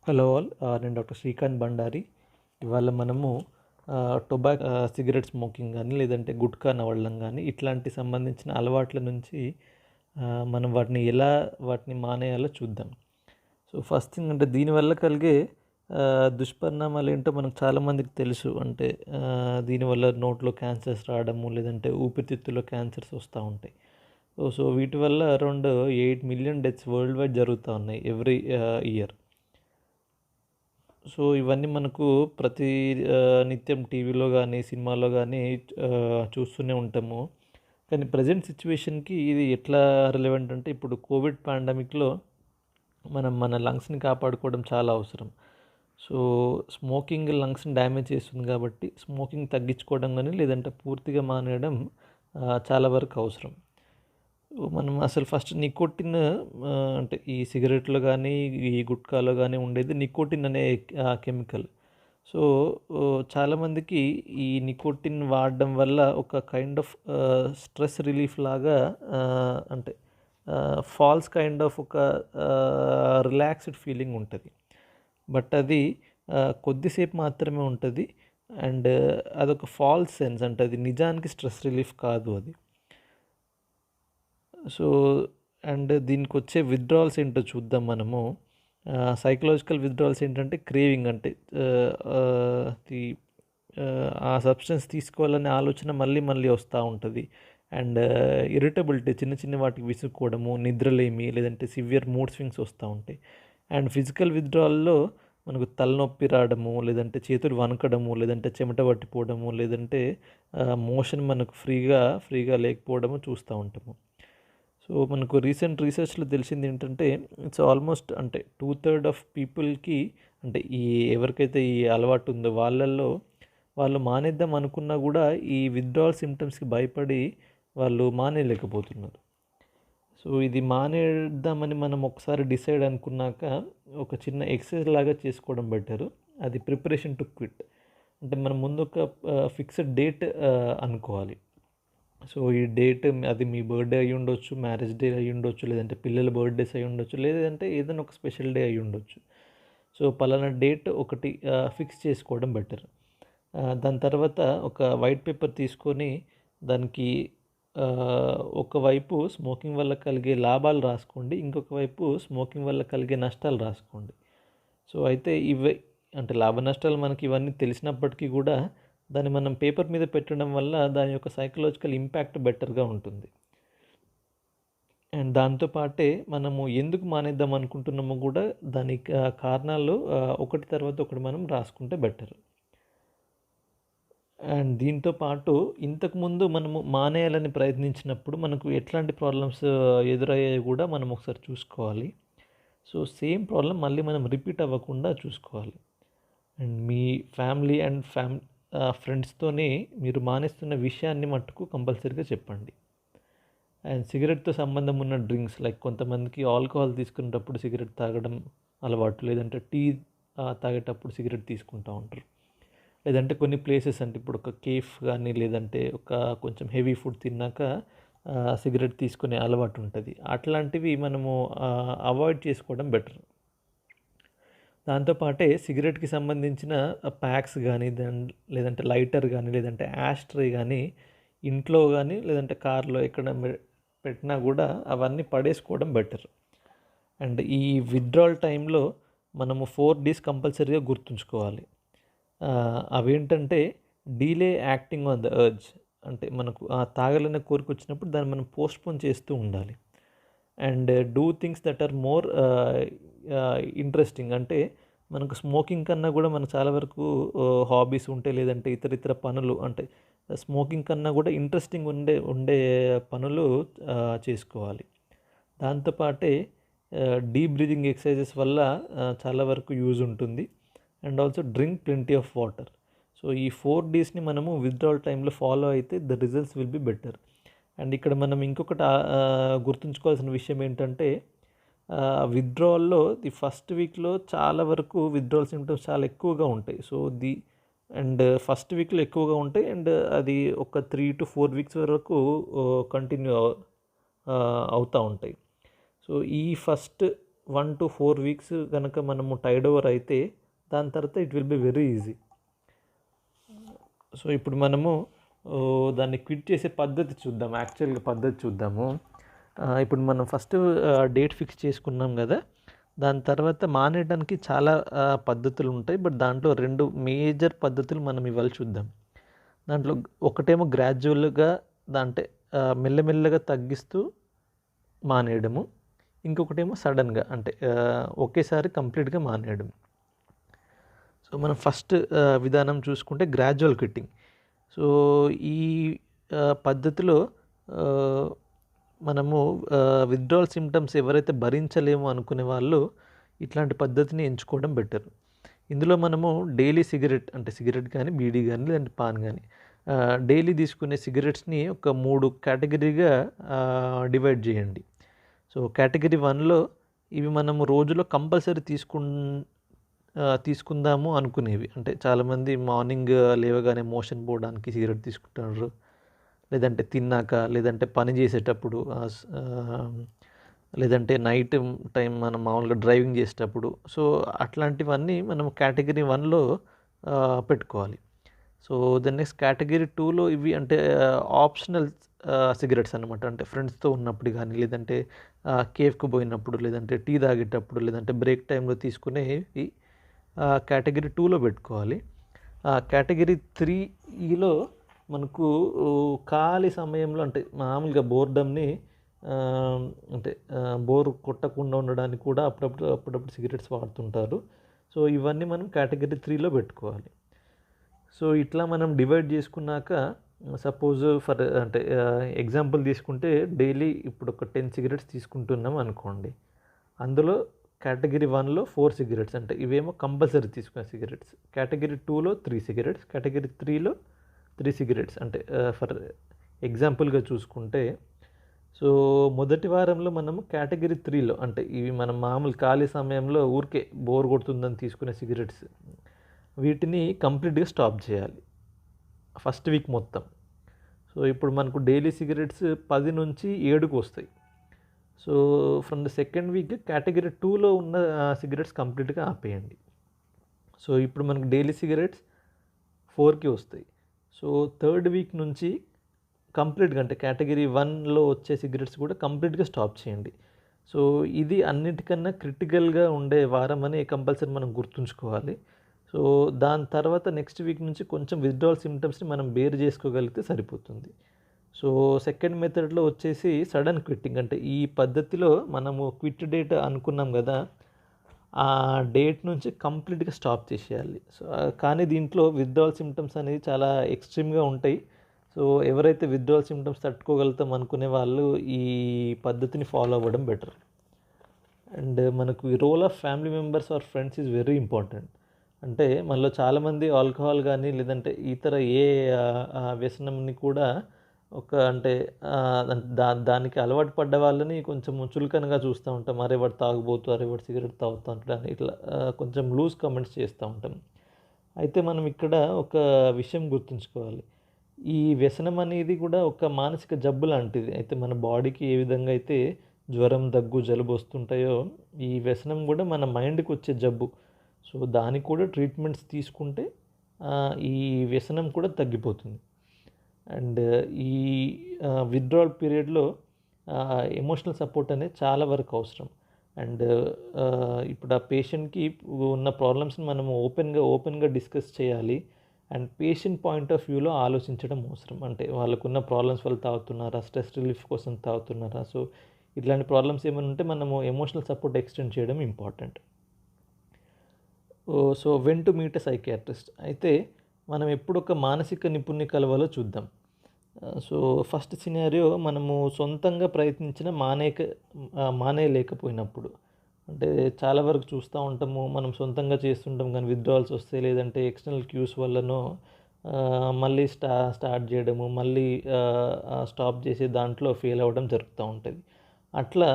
Hello all, నేను doctor Srikanth Bandari. ఇవాళ మనము సిగరెట్ స్మోకింగ్ కానీ లేదంటే గుట్కా నవలడం కానీ ఇట్లాంటి సంబంధించిన అలవాట్ల నుంచి మనం వాటిని మానేయాలో చూద్దాం. సో ఫస్ట్ థింగ్ అంటే దీనివల్ల కలిగే దుష్పరిణామాలు ఏంటో మనకు చాలామందికి తెలుసు. అంటే దీనివల్ల నోట్లో క్యాన్సర్స్ రావడము, లేదంటే ఊపిరితిత్తులో క్యాన్సర్స్ వస్తూ ఉంటాయి. సో వీటి వల్ల around 8 million deaths world wide జరుగుతూ ఉన్నాయి ఎవ్రీ ఇయర్. సో ఇవన్నీ మనకు ప్రతి నిత్యం టీవీలో కానీ సినిమాలో కానీ చూస్తూనే ఉంటాము. కానీ ప్రజెంట్ సిచ్యువేషన్కి ఇది ఎట్లా రిలవెంట్ అంటే, ఇప్పుడు కోవిడ్ పాండమిక్లో మనం మన లంగ్స్ని కాపాడుకోవడం చాలా అవసరం. సో స్మోకింగ్ లంగ్స్ని డ్యామేజ్ చేస్తుంది కాబట్టి స్మోకింగ్ తగ్గించుకోవడం కానీ లేదంటే పూర్తిగా మానేయడం చాలా వరకు అవసరం. మనం అసలు ఫస్ట్ నికోటిన్ అంటే ఈ సిగరెట్లో కానీ ఈ గుట్కాలో కానీ ఉండేది నికోటిన్ అనే కెమికల్. సో చాలామందికి ఈ నికోటిన్ వాడడం వల్ల ఒక కైండ్ ఆఫ్ స్ట్రెస్ రిలీఫ్ లాగా, అంటే ఫాల్స్ కైండ్ ఆఫ్ ఒక రిలాక్స్డ్ ఫీలింగ్ ఉంటుంది. బట్ అది కొద్దిసేపు మాత్రమే ఉంటుంది. అండ్ అదొక ఫాల్స్ సెన్స్, అంటే అది నిజానికి స్ట్రెస్ రిలీఫ్ కాదు అది. సో అండ్ దీనికి వచ్చే విత్డ్రాల్స్ ఏంటో చూద్దాం మనము. సైకలాజికల్ విత్డ్రాల్స్ ఏంటంటే క్రేవింగ్, అంటే ఆ సబ్స్టెన్స్ తీసుకోవాలనే ఆలోచన మళ్ళీ మళ్ళీ వస్తూ ఉంటుంది. అండ్ ఇరిటబిలిటీ, చిన్న చిన్న వాటికి విసుక్కోవడము, నిద్రలేమి, లేదంటే సివియర్ మూడ్ స్వింగ్స్ వస్తూ ఉంటాయి. అండ్ ఫిజికల్ విత్డ్రాల్లో మనకు తలనొప్పి రావడము, లేదంటే చేతులు వణకడము, లేదంటే చెమట పట్టిపోవడము, లేదంటే మోషన్ మనకు ఫ్రీగా లేకపోవడము చూస్తూ ఉంటాము. సో మనకు రీసెంట్ రీసెర్చ్లో తెలిసింది ఏంటంటే, ఇట్స్ ఆల్మోస్ట్ అంటే 2/3 ఆఫ్ పీపుల్కి, అంటే ఎవరికైతే ఈ అలవాటు ఉందో వాళ్ళు మానేద్దాం అనుకున్నా కూడా ఈ విత్డ్రాల్ సిమ్టమ్స్కి భయపడి వాళ్ళు మానేయలేకపోతున్నారు. సో ఇది మానేద్దామని మనం ఒకసారి డిసైడ్ అనుకున్నాక ఒక చిన్న ఎక్సర్సైజ్ లాగా చేసుకోవడం బెటరు. అది ప్రిపరేషన్ టు క్విట్. అంటే మనం ముందు ఒక ఫిక్స్డ్ డేట్ అనుకోవాలి. సో ఈ డేట్ అది మీ బర్త్డే అయ్యి ఉండొచ్చు, మ్యారేజ్ డే అయ్యి ఉండొచ్చు, లేదంటే పిల్లల బర్త్డేస్ అయ్యి ఉండొచ్చు, లేదంటే ఏదైనా ఒక స్పెషల్ డే అయ్యి ఉండొచ్చు. సో పలానా డేట్ ఒకటి ఫిక్స్ చేసుకోవడం బెటర్. దాని తర్వాత ఒక వైట్ పేపర్ తీసుకొని దానికి ఒకవైపు స్మోకింగ్ వల్ల కలిగే లాభాలు రాసుకోండి, ఇంకొక వైపు స్మోకింగ్ వల్ల కలిగే నష్టాలు రాసుకోండి. సో అయితే అంటే లాభ నష్టాలు మనకి ఇవన్నీ తెలిసినప్పటికీ కూడా దాన్ని మనం పేపర్ మీద పెట్టడం వల్ల దాని యొక్క సైకలాజికల్ ఇంపాక్ట్ బెటర్గా ఉంటుంది. అండ్ దాంతోపాటే మనము ఎందుకు మానేద్దాం అనుకుంటున్నామో కూడా దాని కారణాలు ఒకటి తర్వాత ఒకటి మనం రాసుకుంటే బెటర్. అండ్ దీంతో పాటు ఇంతకుముందు మనము మానేయాలని ప్రయత్నించినప్పుడు మనకు ఎట్లాంటి ప్రాబ్లమ్స్ ఎదురయ్యాయో కూడా మనం ఒకసారి చూసుకోవాలి. సో సేమ్ ప్రాబ్లం మళ్ళీ మనం రిపీట్ అవ్వకుండా చూసుకోవాలి. అండ్ మీ ఫ్యామిలీ అండ్ ఫ్రెండ్స్తోనే మీరు మానేస్తున్న విషయాన్ని మట్టుకు కంపల్సరీగా చెప్పండి. అండ్ సిగరెట్తో సంబంధం ఉన్న డ్రింక్స్, లైక్ కొంతమందికి ఆల్కహాల్ తీసుకునేటప్పుడు సిగరెట్ తాగడం అలవాటు, లేదంటే టీ తాగేటప్పుడు సిగరెట్ తీసుకుంటూ ఉంటారు. లేదంటే కొన్ని ప్లేసెస్, అంటే ఇప్పుడు ఒక కేఫ్ కానీ లేదంటే ఒక కొంచెం హెవీ ఫుడ్ తిన్నాక సిగరెట్ తీసుకునే అలవాటు ఉంటుంది. అట్లాంటివి మనము అవాయిడ్ చేసుకోవడం బెటర్. దాంతోపాటే సిగరెట్కి సంబంధించిన ప్యాక్స్ కానీ లేదంటే లైటర్ కానీ లేదంటే యాష్ట్రే కానీ ఇంట్లో కానీ లేదంటే కార్లో ఎక్కడ పెట్టినా కూడా అవన్నీ పడేసుకోవడం బెటర్. అండ్ ఈ విత్డ్రాల్ టైంలో మనము 4 Ds కంపల్సరీగా గుర్తుంచుకోవాలి. అవేంటంటే delay acting on the urge, అంటే మనకు తాగాలనే కోరిక వచ్చినప్పుడు దాన్ని మనం పోస్ట్పోన్ చేస్తూ ఉండాలి. And do things that are more interesting, అంటే మనకు స్మోకింగ్ కన్నా కూడా మనకు చాలా వరకు హాబీస్ ఉంటాయి, లేదంటే ఇతర పనులు, అంటే స్మోకింగ్ కన్నా కూడా ఇంట్రెస్టింగ్ ఉండే పనులు చేసుకోవాలి. దాంతోపాటే డీప్ బ్రీదింగ్ ఎక్సర్సైజెస్ వల్ల చాలా వరకు యూజ్ ఉంటుంది. And also drink plenty of water. So ఈ 4 Dsని మనము విత్డ్రాల్ టైంలో ఫాలో అయితే the results will be better. And ఇక్కడ మనం ఇంకొకటి గుర్తుంచుకోవాల్సిన విషయం ఏంటంటే, విత్డ్రాల్లో ది ఫస్ట్ వీక్లో చాలా వరకు విత్డ్రాల్ సిమ్టమ్స్ చాలా ఎక్కువగా ఉంటాయి. సో ఫస్ట్ వీక్లో ఎక్కువగా ఉంటాయి. అండ్ అది ఒక 3 to 4 వీక్స్ వరకు కంటిన్యూ అవుతూ ఉంటాయి. సో ఈ ఫస్ట్ 1 to 4 వీక్స్ కనుక మనము టైడ్ ఓవర్ అయితే దాని తర్వాత it will be very easy. So ఇప్పుడు మనము దాన్ని క్విట్ చేసే పద్ధతి చూద్దాం. యాక్చువల్గా పద్ధతి చూద్దాము. ఇప్పుడు మనం ఫస్ట్ డేట్ ఫిక్స్ చేసుకున్నాం కదా, దాని తర్వాత మానేయడానికి చాలా పద్ధతులు ఉంటాయి. బట్ దాంట్లో 2 మేజర్ పద్ధతులు మనం ఇవాళ చూద్దాం. దాంట్లో ఒకటేమో గ్రాడ్యువల్గా అంటే మెల్లమెల్లగా తగ్గిస్తూ మానేయడము, ఇంకొకటేమో సడన్గా అంటే ఒకేసారి కంప్లీట్గా మానేయడం. సో మనం ఫస్ట్ విధానం చూసుకుంటే గ్రాడ్యువల్ క్విట్టింగ్. సో ఈ పద్ధతిలో మనము విత్డ్రావల్ సిమ్టమ్స్ ఎవరైతే భరించలేము అనుకునే వాళ్ళు ఇట్లాంటి పద్ధతిని ఎంచుకోవడం బెటర్. ఇందులో మనము డైలీ సిగరెట్ కానీ, బీడీ కానీ, లేదంటే పాన్ కానీ డైలీ తీసుకునే సిగరెట్స్ని ఒక 3 కేటగిరీగా డివైడ్ చేయండి. సో కేటగిరీ 1లో ఇవి మనము రోజులో కంపల్సరీ తీసుకుందాము అనుకునేవి. అంటే చాలామంది మార్నింగ్ లేవగానే మోషన్ పోవడానికి సిగరెట్ తీసుకుంటారు, లేదంటే తిన్నాక, లేదంటే పని చేసేటప్పుడు, లేదంటే నైట్ టైం మనం మామూలుగా డ్రైవింగ్ చేసేటప్పుడు. సో అట్లాంటివన్నీ మనం కేటగిరీ 1లో పెట్టుకోవాలి. సో నెక్స్ట్ కేటగిరీ 2లో ఇవి అంటే ఆప్షనల్ సిగరెట్స్ అనమాట. అంటే ఫ్రెండ్స్తో ఉన్నప్పుడు కానీ, లేదంటే కేఫ్కి పోయినప్పుడు, లేదంటే టీ తాగేటప్పుడు, లేదంటే బ్రేక్ టైంలో తీసుకునేవి కేటగిరీ 2లో పెట్టుకోవాలి. కేటగిరీ 3లో మనకు ఖాళీ సమయంలో అంటే మామూలుగా బోర్డమ్ని అంటే బోర్ కొట్టకుండా ఉండడానికి కూడా అప్పుడప్పుడు సిగరెట్స్ వాడుతుంటారు. సో ఇవన్నీ మనం కేటగిరీ 3లో పెట్టుకోవాలి. సో ఇట్లా మనం డివైడ్ చేసుకున్నాక సపోజ్ అంటే ఎగ్జాంపుల్ తీసుకుంటే డైలీ ఇప్పుడు ఒక 10 సిగరెట్స్ తీసుకుంటున్నాం అనుకోండి. అందులో కేటగిరీ 1లో 4 సిగరెట్స్ అంటే ఇవేమో కంపల్సరీ తీసుకునే సిగరెట్స్. కేటగిరీ 2లో 3 సిగరెట్స్, కేటగిరీ 3లో 3 సిగరెట్స్. అంటే ఫర్ ఎగ్జాంపుల్గా చూసుకుంటే, సో మొదటి వారంలో మనము కేటగిరీ 3లో అంటే ఇవి మనం మామూలు ఖాళీ సమయంలో ఊరికే బోర్ కొడుతుందని తీసుకునే సిగరెట్స్, వీటిని కంప్లీట్గా స్టాప్ చేయాలి ఫస్ట్ వీక్ మొత్తం. సో ఇప్పుడు మనకు డైలీ సిగరెట్స్ 10 నుంచి 7కు వస్తాయి. So from the second week category 2లో ఉన్న సిగరెట్స్ కంప్లీట్గా ఆపేయండి. సో ఇప్పుడు మనకు డైలీ సిగరెట్స్ 4కి వస్తాయి. సో థర్డ్ వీక్ నుంచి కంప్లీట్గా అంటే కేటగిరీ 1లో వచ్చే సిగరెట్స్ కూడా కంప్లీట్గా స్టాప్ చేయండి. సో ఇది అన్నిటికన్నా క్రిటికల్గా ఉండే వారం అని కంపల్సరీ మనం గుర్తుంచుకోవాలి. సో దాని తర్వాత నెక్స్ట్ వీక్ నుంచి కొంచెం విత్డ్రావల్ సిమ్టమ్స్ని మనం బేర్ చేసుకోగలిగితే సరిపోతుంది. సో సెకండ్ మెథడ్లో వచ్చేసి సడన్ క్విట్టింగ్. అంటే ఈ పద్ధతిలో మనము క్విట్ డేట్ అనుకున్నాం కదా, ఆ డేట్ నుంచి కంప్లీట్గా స్టాప్ చేసేయాలి. సో కానీ దీంట్లో విత్డ్రావల్ సిమ్టమ్స్ అనేది చాలా ఎక్స్ట్రీమ్గా ఉంటాయి. సో ఎవరైతే విత్డ్రావల్ సిమ్టమ్స్ తట్టుకోగలుగుతాం అనుకునే వాళ్ళు ఈ పద్ధతిని ఫాలో అవ్వడం బెటర్. అండ్ మనకు ఈ role of family members or friends is very important. అంటే మనలో చాలామంది ఆల్కహాల్ కానీ, లేదంటే ఇతర ఏ వ్యసనంని కూడా అంటే దానికి అలవాటు పడ్డ వాళ్ళని కొంచెం చులకనగా చూస్తూ ఉంటాం. అరే వాడు తాగుబోతు, అరే వాడు సిగరెట్ తాగుతూ ఉంటాడు అని ఇట్లా కొంచెం లూజ్ కామెంట్స్ చేస్తూ ఉంటాం. అయితే మనం ఇక్కడ ఒక విషయం గుర్తుంచుకోవాలి. ఈ వ్యసనం అనేది కూడా ఒక మానసిక జబ్బు లాంటిది. అయితే మన బాడీకి ఏ విధంగా అయితే జ్వరం, దగ్గు, జలుబు వస్తుంటాయో ఈ వ్యసనం కూడా మన మైండ్కి వచ్చే జబ్బు. సో దానికి కూడా ట్రీట్మెంట్స్ తీసుకుంటే ఈ వ్యసనం కూడా తగ్గిపోతుంది. అండ్ ఈ విత్డ్రావల్ పీరియడ్లో ఎమోషనల్ సపోర్ట్ అనేది చాలా వరకు అవసరం. అండ్ ఇప్పుడు ఆ పేషెంట్కి ఉన్న ప్రాబ్లమ్స్ని మనము ఓపెన్గా డిస్కస్ చేయాలి. అండ్ పేషెంట్ పాయింట్ ఆఫ్ వ్యూలో ఆలోచించడం అవసరం. అంటే వాళ్ళకున్న ప్రాబ్లమ్స్ వల్ల తాగుతున్నారా, స్ట్రెస్ రిలీఫ్ కోసం తాగుతున్నారా, సో ఇట్లాంటి ప్రాబ్లమ్స్ ఏమైనా ఉంటే మనము ఎమోషనల్ సపోర్ట్ ఎక్స్టెండ్ చేయడం important. So when to meet a psychiatrist. అయితే మనం ఎప్పుడు ఒక మానసిక నిపుణుని కలవాలో చూద్దాం. సో ఫస్ట్ సినారియో మనము సొంతంగా ప్రయత్నించిన మానేయలేకపోయినప్పుడు. అంటే చాలా వరకు చూస్తూ ఉంటాము, మనం సొంతంగా చేస్తుంటాం కానీ విత్డ్రావల్స్ వస్తే, లేదంటే ఎక్స్టర్నల్ క్యూస్ వల్లనో మళ్ళీ స్టార్ట్ చేయడము, మళ్ళీ స్టాప్ చేసే దాంట్లో ఫెయిల్ అవ్వడం జరుగుతూ ఉంటుంది. అట్లా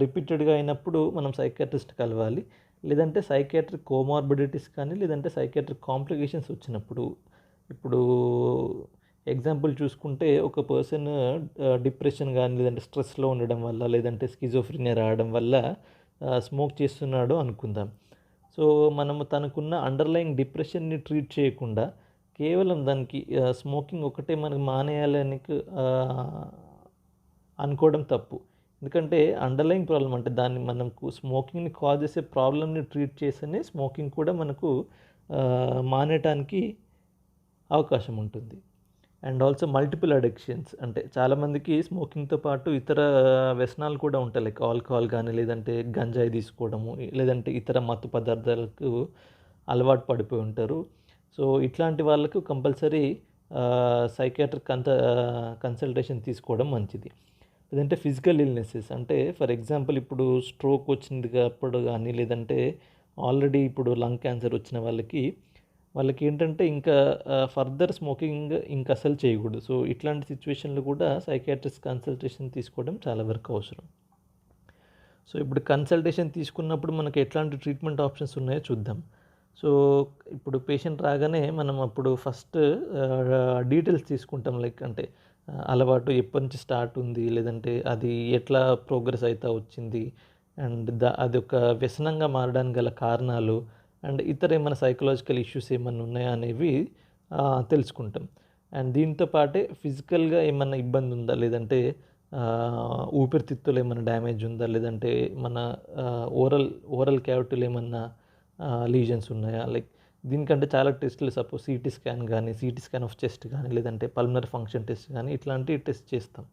రిపీటెడ్గా అయినప్పుడు మనం సైకియాట్రిస్ట్ కలవాలి. లేదంటే సైకియాట్రిక్ కోమార్బిడిటీస్ కానీ, లేదంటే సైకియాట్రిక్ కాంప్లికేషన్స్ వచ్చినప్పుడు. ఇప్పుడు ఎగ్జాంపుల్ చూసుకుంటే ఒక పర్సన్ డిప్రెషన్ కానీ, లేదంటే స్ట్రెస్లో ఉండడం వల్ల, లేదంటే స్కిజోఫ్రీనియా రావడం వల్ల స్మోక్ చేస్తున్నాడు అనుకుందాం. సో, మనము తనకున్న అండర్‌లయింగ్ డిప్రెషన్‌ని ట్రీట్ చేయకుండా కేవలం దానికి స్మోకింగ్ ఒకటే మనకు మానేయాలని అనుకోవడం తప్పు. ఎందుకంటే అండర్‌లయింగ్ ప్రాబ్లమ్ అంటే దాన్ని మనకు స్మోకింగ్‌ని కాజ్ చేసే ప్రాబ్లమ్‌ని ట్రీట్ చేస్తేనే స్మోకింగ్ కూడా మనకు మానేయటానికి అవకాశం ఉంటుంది. అండ్ ఆల్సో మల్టిపుల్ అడిక్షన్స్ అంటే చాలామందికి స్మోకింగ్‌తో పాటు ఇతర వ్యసనాలు కూడా ఉంటాయి. లైక్ ఆల్కహాల్ గానీ, లేదంటే గంజాయి తీసుకోవడము, లేదంటే ఇతర మత్తు పదార్థాలకు అలవాటు పడిపోయి ఉంటారు. సో, ఇట్లాంటి వాళ్ళకు కంపల్సరీ సైకియాట్రిక్ కన్సల్టేషన్ తీసుకోవడం మంచిది. లేదంటే ఫిజికల్ ఇల్‌నెసెస్ అంటే ఫర్ ఎగ్జాంపుల్ ఇప్పుడు స్ట్రోక్ వచ్చింది అప్పుడు గానీ, లేదంటే ఆల్రెడీ ఇప్పుడు లంగ్ క్యాన్సర్ వచ్చిన వాళ్ళకేంటంటే ఇంకా ఫర్దర్ స్మోకింగ్ ఇంక అసలు చేయకూడదు. సో, ఇట్లాంటి సిట్యుయేషన్‌లో కూడా సైకియాట్రిస్ట్ కన్సల్టేషన్ తీసుకోవడం చాలా వరకు అవసరం. సో, ఇప్పుడు కన్సల్టేషన్ తీసుకున్నప్పుడు మనకు ఎట్లాంటి ట్రీట్మెంట్ ఆప్షన్స్ ఉన్నాయో చూద్దాం. సో, ఇప్పుడు పేషెంట్ రాగానే మనం అప్పుడు ఫస్ట్ డీటెయిల్స్ తీసుకుంటాం. లైక్ అంటే అలవాటు ఎప్పటినుంచి స్టార్ట్ ఉంది, లేదంటే అది ఎట్లా ప్రోగ్రెస్ అయితా వచ్చింది, అండ్ అదొక వ్యసనంగా మారడానికి గల కారణాలు, అండ్ ఇతర ఏమైనా సైకలాజికల్ ఇష్యూస్ ఏమన్నా ఉన్నాయా అనేవి తెలుసుకుంటాం. అండ్ దీంతో పాటే ఫిజికల్‌గా ఏమన్నా ఇబ్బంది ఉందా, లేదంటే ఊపిరితిత్తులు ఏమన్నా డ్యామేజ్ ఉందా, లేదంటే మన ఓరల్ క్యావిటీలో ఏమన్నా లీజన్స్ ఉన్నాయా, లైక్ దీనికంటే చాలా టెస్టులు సపోజ్ సీటీ స్కాన్ కానీ, సీటీ స్కాన్ ఆఫ్ చెస్ట్ కానీ, లేదంటే పల్మనరీ ఫంక్షన్ టెస్ట్ కానీ ఇట్లాంటివి టెస్ట్ చేస్తాం.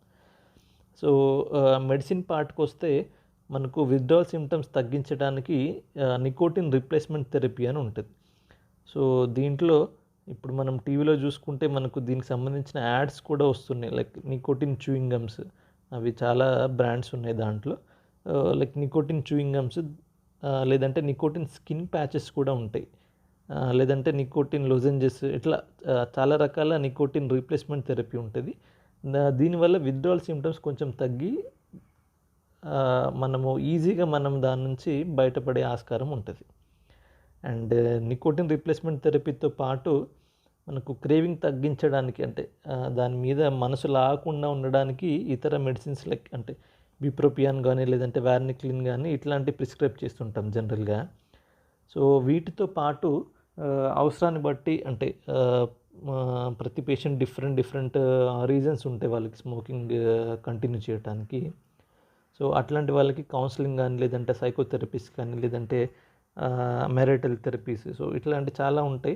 సో, మెడిసిన్ పార్ట్‌కొస్తే మనకు విత్‌డ్రావల్ సింప్టమ్స్ తగ్గించడానికి నికోటిన్ రిప్లేస్మెంట్ థెరపీ అని ఉంటది. సో, దీంట్లో ఇప్పుడు మనం టీవీలో చూసుకుంటే మనకు దీనికి సంబంధించిన యాడ్స్ కూడా వస్తున్నాయి. లైక్ నికోటిన్ చూయింగ్ గమ్స్, అవి చాలా బ్రాండ్స్ ఉన్నాయి దాంట్లో. లైక్ నికోటిన్ చూయింగ్ గమ్స్, లేదంటే నికోటిన్ స్కిన్ ప్యాచెస్ కూడా ఉంటాయి. లేదంటే నికోటిన్ లొజెంజెస్, ఇట్లా చాలా రకాల నికోటిన్ రీప్లేస్మెంట్ థెరపీ ఉంటది. దీనివల్ల విత్‌డ్రావల్ సింప్టమ్స్ కొంచెం తగ్గి మనము ఈజీగా మనం దాని నుంచి బయటపడే ఆస్కారం ఉంటది. అండ్ నికోటిన్ రీప్లేస్మెంట్ థెరపీతో పాటు మనకు క్రేవింగ్ తగ్గించడానికి అంటే దాని మీద మనసు లాగకుండా ఉండడానికి ఇతర మెడిసిన్స్ లైక్ అంటే బిప్రోపియాన్ గానీ, లేదంటే వార్నిక్లిన్ గానీ ఇట్లాంటివి ప్రిస్క్రైబ్ చేస్తుంటాం జనరల్‌గా. సో, వీటితో పాటు అవసరాన్ని బట్టి అంటే ప్రతి పేషెంట్ డిఫరెంట్ రీజన్స్ ఉంటాయి వాళ్ళకి స్మోకింగ్ కంటిన్యూ చేయటానికి. సో, అట్లాంటి వాళ్ళకి కౌన్సిలింగ్ గానీ, లేదంటే సైకోథెరపిస్ట్ కానీ, లేదంటే మ్యారిటల్ థెరపీస్, సో, ఇట్లాంటివి చాలా ఉంటాయి.